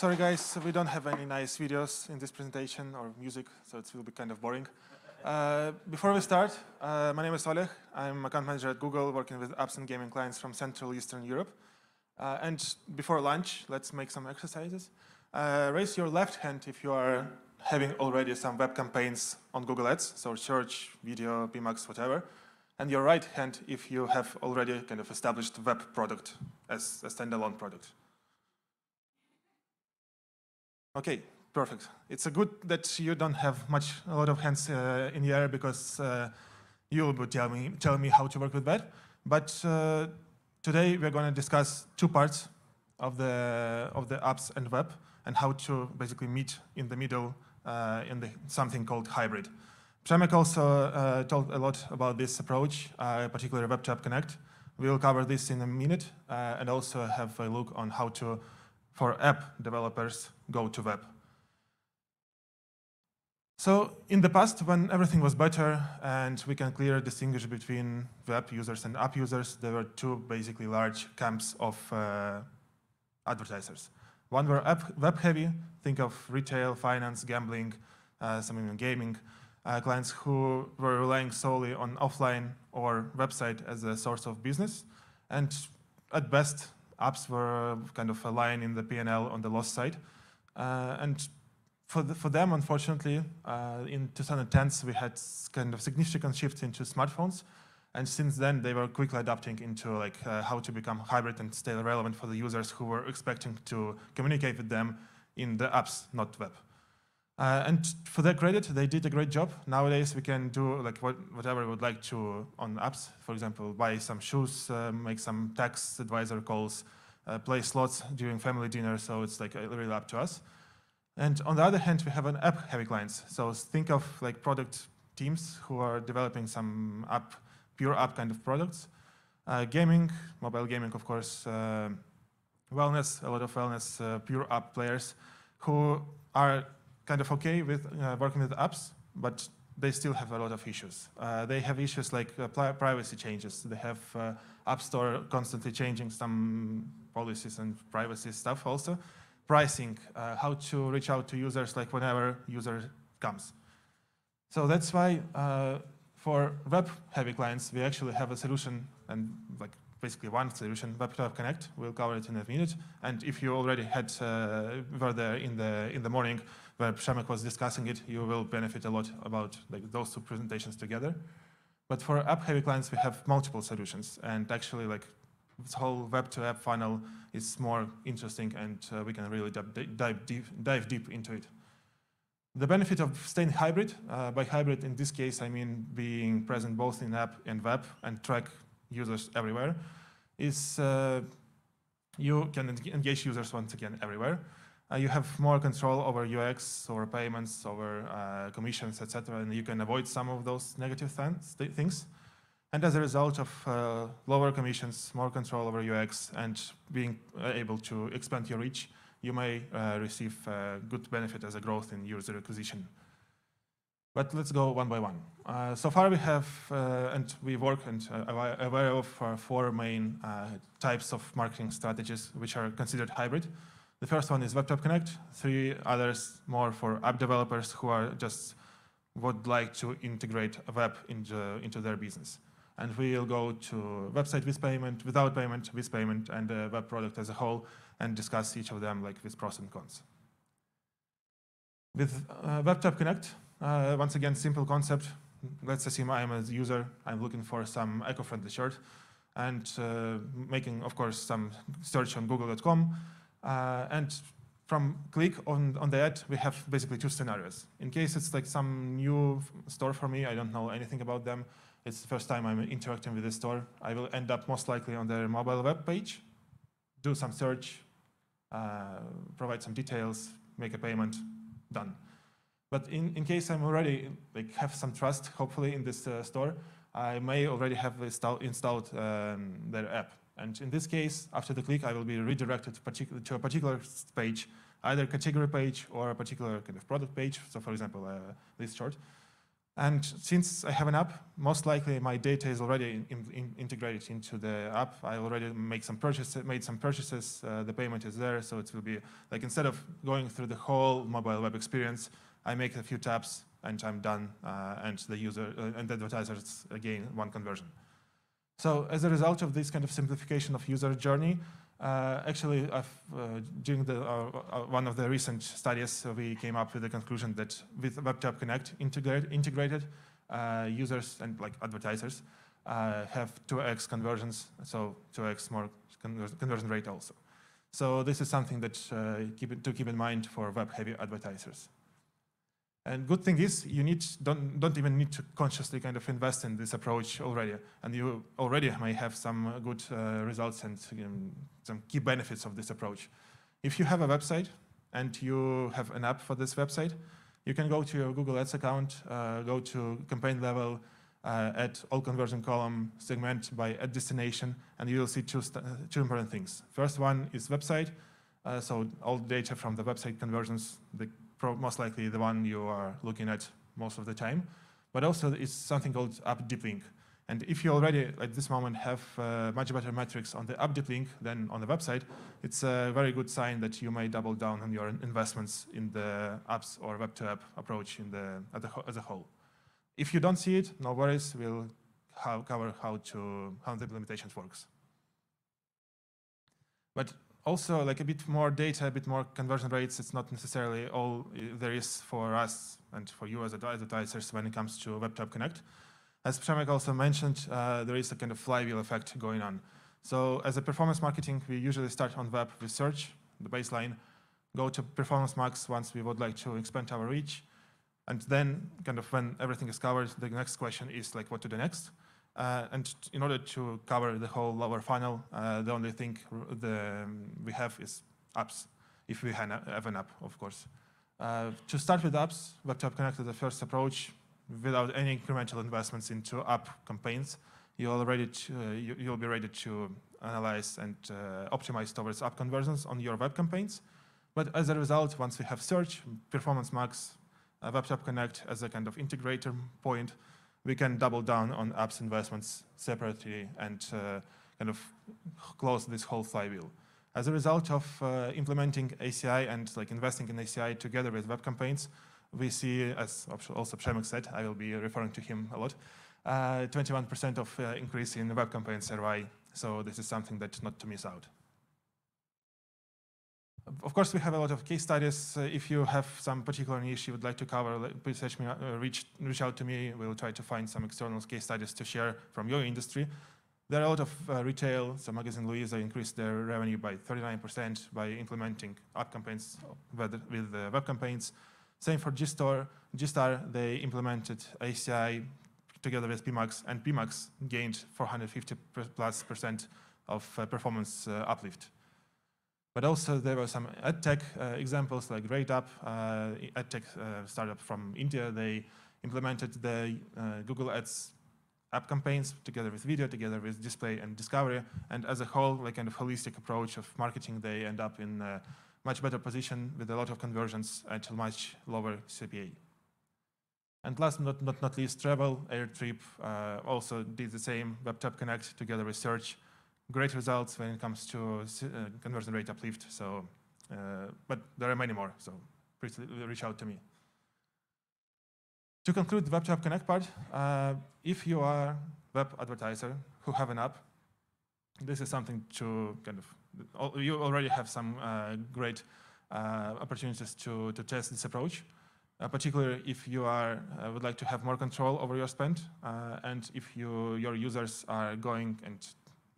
Sorry guys, we don't have any nice videos in this presentation or music, so it will be kind of boring. Before we start, my name is Oleh. I'm account manager at Google, working with apps and gaming clients from Central Eastern Europe. And before lunch, let's make some exercises. Raise your left hand if you are having already some web campaigns on Google Ads, so search, video, PMax, whatever. And your right hand if you have already kind of established web product as a standalone product. Okay, perfect. It's a good that you don't have a lot of hands in the air because you will tell me how to work with that. But today we're going to discuss two parts of the apps and web and how to basically meet in the middle in something called hybrid. Przemek also told a lot about this approach, particularly Web to App Connect. We'll cover this in a minute and also have a look on how to, for app developers, go to web. So in the past, when everything was better and we can clearly distinguish between web users and app users, there were two basically large camps of advertisers. One were web-heavy, think of retail, finance, gambling, some even gaming, clients who were relying solely on offline or website as a source of business. And at best, apps were kind of a line in the P&L on the loss side. And for them, unfortunately, in 2010s, we had kind of significant shift into smartphones. And since then, they were quickly adapting into like how to become hybrid and stay relevant for the users who were expecting to communicate with them in the apps, not web. And for their credit, they did a great job. Nowadays, we can do like whatever we would like to on apps. For example, buy some shoes, make some tax advisor calls, play slots during family dinner. So it's like really up to us. And on the other hand, we have an app-heavy clients. So think of like product teams who are developing some pure app kind of products. Gaming, mobile gaming, of course, wellness, a lot of wellness, pure app players who are kind of okay with working with apps, but they still have a lot of issues. They have issues like privacy changes. They have App Store constantly changing some policies and privacy stuff also. Pricing, how to reach out to users like whenever user comes. So that's why for web-heavy clients, we actually have a solution and like basically one solution, Web to App Connect. We'll cover it in a minute. And if you already were there in the morning where Przemek was discussing it, you will benefit a lot about like those two presentations together. But for app-heavy clients, we have multiple solutions, and actually like this whole Web to App funnel is more interesting, and we can really dive deep into it. The benefit of staying hybrid, by hybrid in this case, I mean being present both in app and web and track users everywhere, is you can engage users once again everywhere. You have more control over UX, over payments, over commissions, etc., and you can avoid some of those negative things. And as a result of lower commissions, more control over UX, and being able to expand your reach, you may receive good benefit as a growth in user acquisition. But let's go one by one. So far we have, and we work and are aware of four main types of marketing strategies which are considered hybrid. The first one is Web to App Connect, three others more for app developers who are just would like to integrate a web into their business. And we'll go to website with payment, without payment, with payment, and the web product as a whole, and discuss each of them like with pros and cons. With Web to App Connect, once again, simple concept. Let's assume I'm a user. I'm looking for some eco-friendly shirt, and making, of course, some search on google.com. And from click on the ad, we have basically two scenarios. In case it's like some new store for me, I don't know anything about them. It's the first time I'm interacting with this store. I will end up most likely on their mobile web page, do some search, provide some details, make a payment, done. But in case I'm already like have some trust, hopefully, in this store, I may already have installed their app. And in this case, after the click, I will be redirected to a particular page, either category page or a particular kind of product page. So for example, this chart. And since I have an app, most likely my data is already integrated into the app. I already made some purchases. The payment is there, so it will be like instead of going through the whole mobile web experience, I make a few taps and I'm done, and the user and the advertisers gain one conversion. So as a result of this kind of simplification of user journey, actually, during one of the recent studies, we came up with the conclusion that with WebTap Connect integrated, users and like advertisers have 2x conversions, so 2x more conversion rate also. So this is something that to keep in mind for web-heavy advertisers. And good thing is, you don't even need to consciously kind of invest in this approach already, and you already may have some good results and some key benefits of this approach. If you have a website and you have an app for this website, you can go to your Google Ads account, go to campaign level, add all conversion column, segment by ad destination, and you will see two important things. First one is website, so all data from the website conversions, most likely the one you are looking at most of the time, but also it's something called app deep link. And if you already at this moment have much better metrics on the app deep link than on the website, it's a very good sign that you may double down on your investments in the apps or web-to-app approach as a whole. If you don't see it, no worries. We'll cover how the implementation works. But also, like a bit more data, a bit more conversion rates, it's not necessarily all there is for us and for you as advertisers when it comes to WebTap Connect. As Przemek also mentioned, there is a kind of flywheel effect going on. So as a performance marketing, we usually start on web with search, the baseline, go to performance max once we would like to expand our reach. And then kind of when everything is covered, the next question is like, what to do next? And in order to cover the whole lower funnel, the only thing we have is apps, if we have an app, of course. To start with apps, WebTap Connect is the first approach without any incremental investments into app campaigns. You'll be ready to analyze and optimize towards app conversions on your web campaigns. But as a result, once we have search, performance max, WebTap Connect as a kind of integrator point, we can double down on apps investments separately and kind of close this whole flywheel. As a result of implementing ACI and like investing in ACI together with web campaigns, we see, as also Przemek said, I will be referring to him a lot, 21% of increase in web campaigns ROI. So this is something that not to miss out. Of course, we have a lot of case studies. If you have some particular niche you would like to cover, please reach out to me. We'll try to find some external case studies to share from your industry. There are a lot of retail. So Magazine Luiza increased their revenue by 39% by implementing app campaigns with web campaigns. Same for G-Star, they implemented ACI together with PMax, and PMax gained 450+% of performance uplift. But also there were some edtech examples like GreatApp, edtech startup from India. They implemented the Google Ads app campaigns together with video, together with display and discovery. And as a whole, like kind of holistic approach of marketing, they end up in a much better position with a lot of conversions at a much lower CPA. And last but not least, travel, Airtrip also did the same, WebTap Connect together with search. Great results when it comes to conversion rate uplift. So, but there are many more, so please reach out to me. To conclude the WebTap Connect part, if you are a web advertiser who have an app, this is something to kind of, you already have some great opportunities to test this approach, particularly if you would like to have more control over your spend, and if your users are going and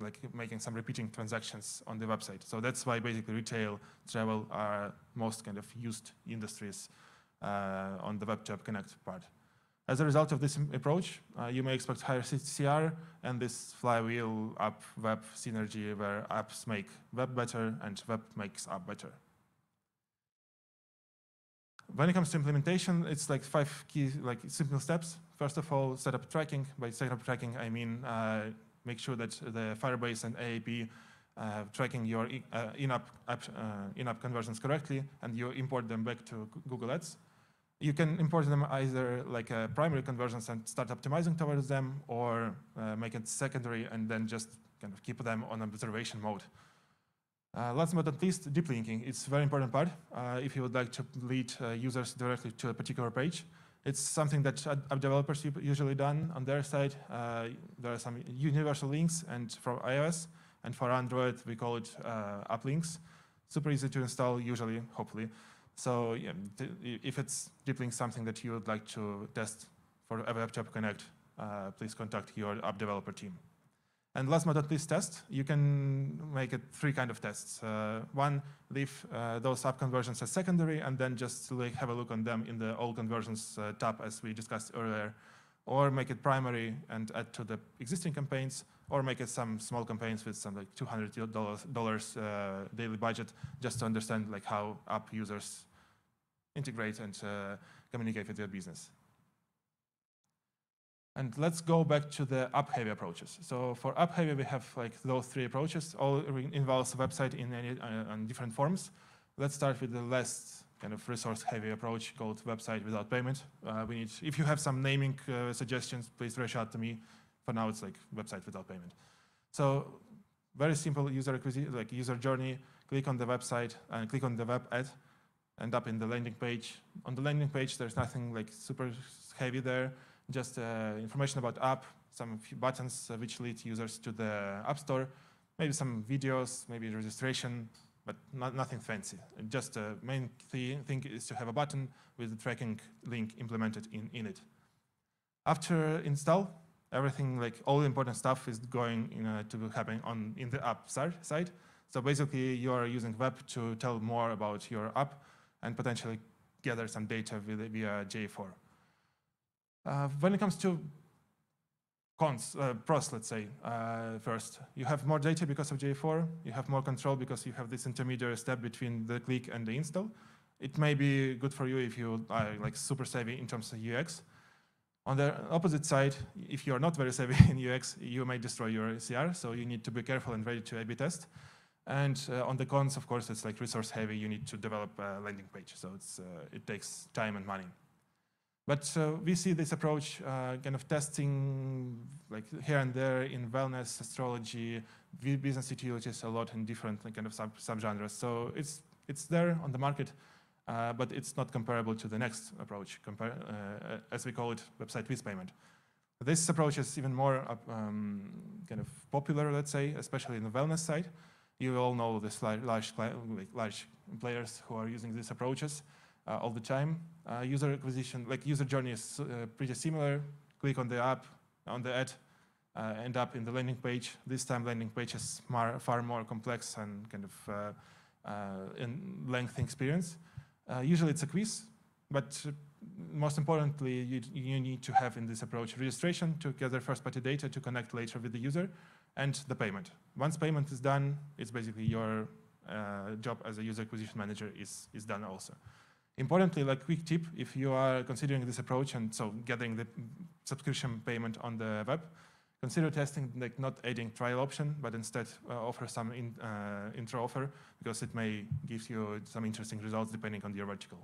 like making some repeating transactions on the website. So that's why basically retail, travel are most kind of used industries on the WebTap Connect part. As a result of this approach, you may expect higher CTR and this flywheel app-web synergy where apps make web better and web makes app better. When it comes to implementation, it's like 5 key simple steps. First of all, setup tracking. By setup tracking, I mean make sure that the Firebase and AAP tracking your in-app conversions correctly, and you import them back to Google Ads. You can import them either like a primary conversions and start optimizing towards them, or make it secondary and then just kind of keep them on observation mode. Last but not least, deep linking. It's a very important part if you would like to lead users directly to a particular page. It's something that app developers usually done on their side. There are some universal links, and for iOS and for Android, we call it app links. Super easy to install, usually, hopefully. So yeah, if it's deep link something that you would like to test for a WebTop Connect, please contact your app developer team. And last but not least, test. You can make it 3 kinds of tests. One, leave those app conversions as secondary, and then just like have a look on them in the all conversions tab, as we discussed earlier. Or make it primary and add to the existing campaigns, or make it some small campaigns with some like $200 daily budget, just to understand like how app users integrate and communicate with your business. And let's go back to the app-heavy approaches. So for app-heavy, we have like those 3 approaches. All involves a website in on different forms. Let's start with the less kind of resource-heavy approach called website without payment. If you have some naming suggestions, please reach out to me. For now, it's like website without payment. So very simple user acquisition, like user journey. Click on the website and click on the web ad, end up in the landing page. On the landing page, there's nothing like super heavy there. Just information about app, some few buttons which lead users to the App Store, maybe some videos, maybe registration, but nothing fancy. Just the main thing is to have a button with the tracking link implemented in it. After install, everything, like all the important stuff is going to happen in the app side. So basically, you are using web to tell more about your app and potentially gather some data via GA4. When it comes to pros, let's say, first, you have more data because of GA4. You have more control because you have this intermediary step between the click and the install. It may be good for you if you are like super savvy in terms of UX. On the opposite side, if you are not very savvy in UX, you may destroy your CR, so you need to be careful and ready to A/B test. And on the cons, of course, it's like resource heavy. You need to develop a landing page, so it takes time and money. But we see this approach kind of testing like here and there in wellness, astrology, business utilities a lot in different kind of subgenres. So it's there on the market, but it's not comparable to the next approach, as we call it, website with payment. This approach is even more kind of popular, let's say, especially in the wellness side. You all know this large players who are using these approaches all the time. User acquisition, like user journey is pretty similar. Click on the app, on the ad, end up in the landing page. This time landing page is far more complex and kind of in lengthy experience. Usually it's a quiz, but most importantly, you need to have in this approach registration to gather first-party data to connect later with the user, and the payment. Once payment is done, it's basically your job as a user acquisition manager is done also. Importantly, like quick tip, if you are considering this approach and so getting the subscription payment on the web, consider testing like not adding trial option, but instead offer some intro offer, because it may give you some interesting results depending on your vertical.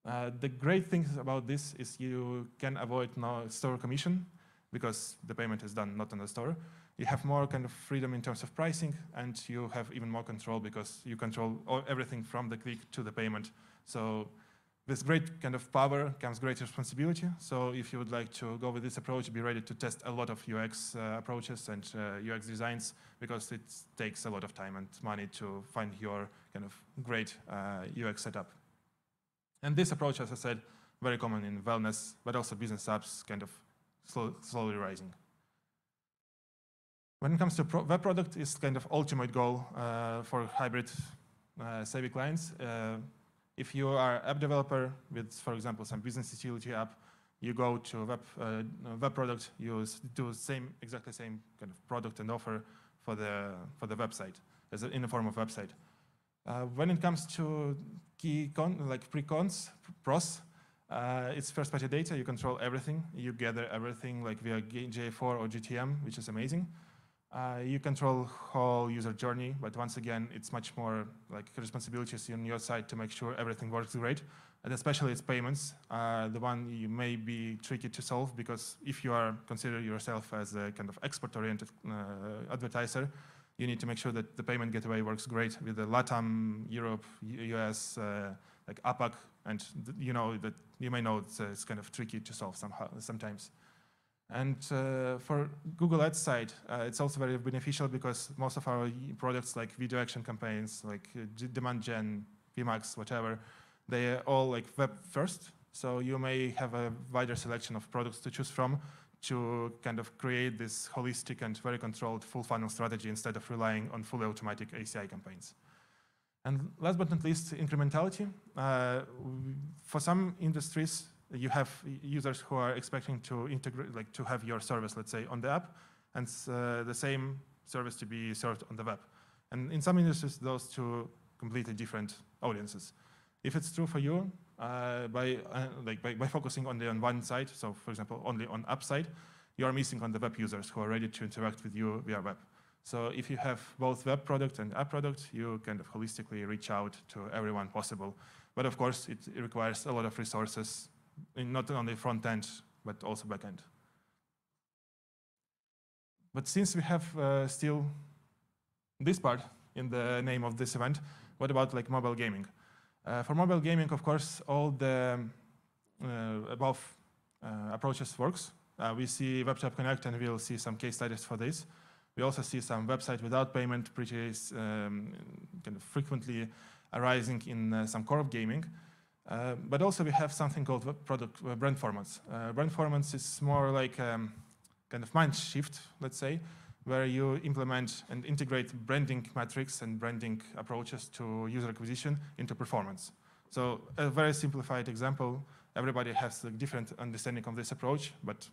The great thing about this is you can avoid no store commission, because the payment is done not on the store. You have more kind of freedom in terms of pricing, and you have even more control because you control everything from the click to the payment. So with great kind of power comes great responsibility. So if you would like to go with this approach, be ready to test a lot of UX approaches and UX designs, because it takes a lot of time and money to find your kind of great UX setup. And this approach, as I said, very common in wellness, but also business apps, kind of slowly rising. When it comes to web product, it's kind of ultimate goal for hybrid savvy clients. If you are an app developer with, for example, some business utility app, you go to web product, you do exactly the same kind of product and offer for the website, in the form of website. When it comes to pros, it's first-party data. You control everything. You gather everything like via GA4 or GTM, which is amazing. You control whole user journey, but once again, it's much more like responsibilities on your side to make sure everything works great. And especially it's payments, the one you may be tricky to solve, because if you are consider yourself as a kind of export-oriented advertiser, you need to make sure that the payment gateway works great with the LATAM, Europe, US, like APAC, and you know that you may know it's kind of tricky to solve sometimes. And for Google Ads side, it's also very beneficial because most of our products like video action campaigns, like demand gen, VMAX, whatever, they are all like web first. So you may have a wider selection of products to choose from to kind of create this holistic and very controlled full funnel strategy instead of relying on fully automatic ACI campaigns. And last but not least, incrementality. For some industries, you have users who are expecting to integrate, like to have your service, let's say, on the app, and the same service to be served on the web. And in some industries, those two completely different audiences. If it's true for you, by focusing only on one side, so for example, only on app side, you are missing on the web users who are ready to interact with you via web. So if you have both web product and app product, you kind of holistically reach out to everyone possible. But of course, it requires a lot of resources, in not only front end, but also back end. But since we have still this part in the name of this event, what about like mobile gaming? For mobile gaming, of course, all the above approaches works. We see WebTap Connect, and we'll see some case studies for this. We also see some website without payment pretty kind of frequently arising in some core of gaming. But also we have something called brand formats. Brand formats is more like kind of mind shift, let's say, where you implement and integrate branding metrics and branding approaches to user acquisition into performance. So a very simplified example, everybody has a different understanding of this approach, but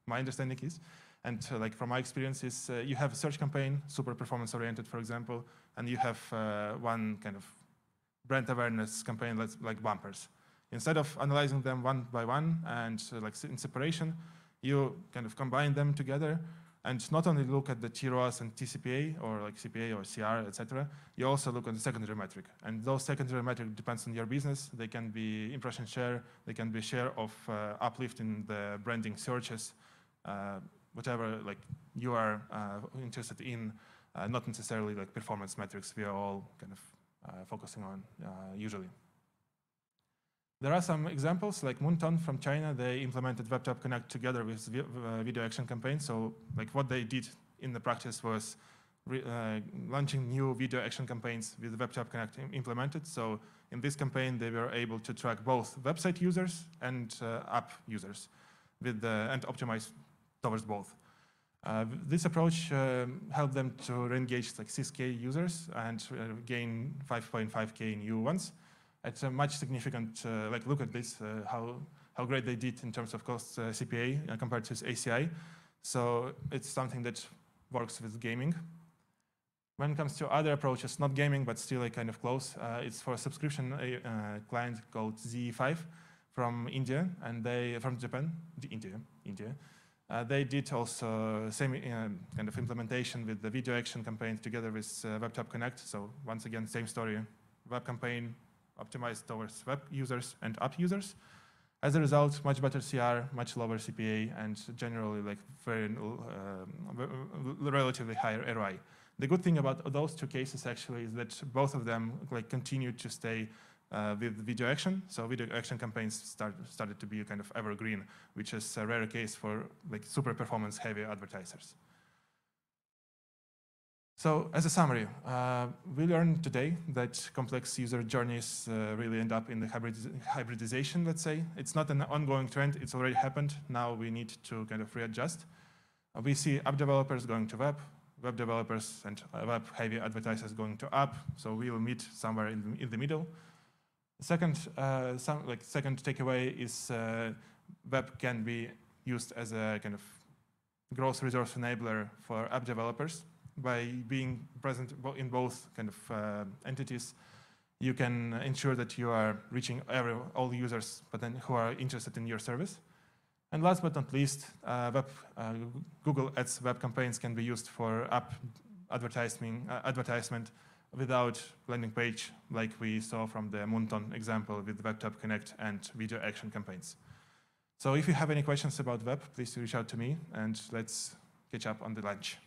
my understanding is, and like from my experience is, you have a search campaign, super performance oriented, for example, and you have one kind of brand awareness campaign like bumpers. Instead of analyzing them one by one and like in separation, you kind of combine them together and not only look at the TROAS and TCPA or like CPA or CR, etc. You also look at the secondary metric, and those secondary metric depends on your business. They can be impression share, they can be share of uplift in the branding searches, whatever like you are interested in, not necessarily like performance metrics we are all kind of focusing on usually. There are some examples like Moonton from China. They implemented WebTap Connect together with video action campaign. So like what they did in the practice was launching new video action campaigns with WebTap Connect implemented. So in this campaign, they were able to track both website users and app users with and optimize towards both. This approach helped them to re-engage like 6K users and gain 5.5K new ones. It's a much significant, like look at this, how great they did in terms of cost CPA compared to ACI. So it's something that works with gaming. When it comes to other approaches, not gaming, but still like kind of close, it's for a subscription client called ZE5 from India, and from Japan, India. They did also same kind of implementation with the video action campaign together with WebTap Connect. So once again, same story, web campaign optimized towards web users and app users. As a result, much better CR, much lower CPA, and generally like very relatively higher ROI. The good thing about those two cases actually is that both of them like continued to stay with video action. So video action campaigns started to be kind of evergreen, which is a rare case for like super performance heavy advertisers. So as a summary, we learned today that complex user journeys really end up in the hybridization, let's say. It's not an ongoing trend, it's already happened. Now we need to kind of readjust. We see app developers going to web developers and web-heavy advertisers going to app, so we will meet somewhere in the middle. Second takeaway is web can be used as a kind of growth resource enabler for app developers. By being present in both kind of entities, you can ensure that you are reaching all users, but then who are interested in your service. And last but not least, Google Ads web campaigns can be used for app advertisement without landing page, like we saw from the Moonton example with WebTap Connect and video action campaigns. So if you have any questions about web, please reach out to me, and let's catch up on the lunch.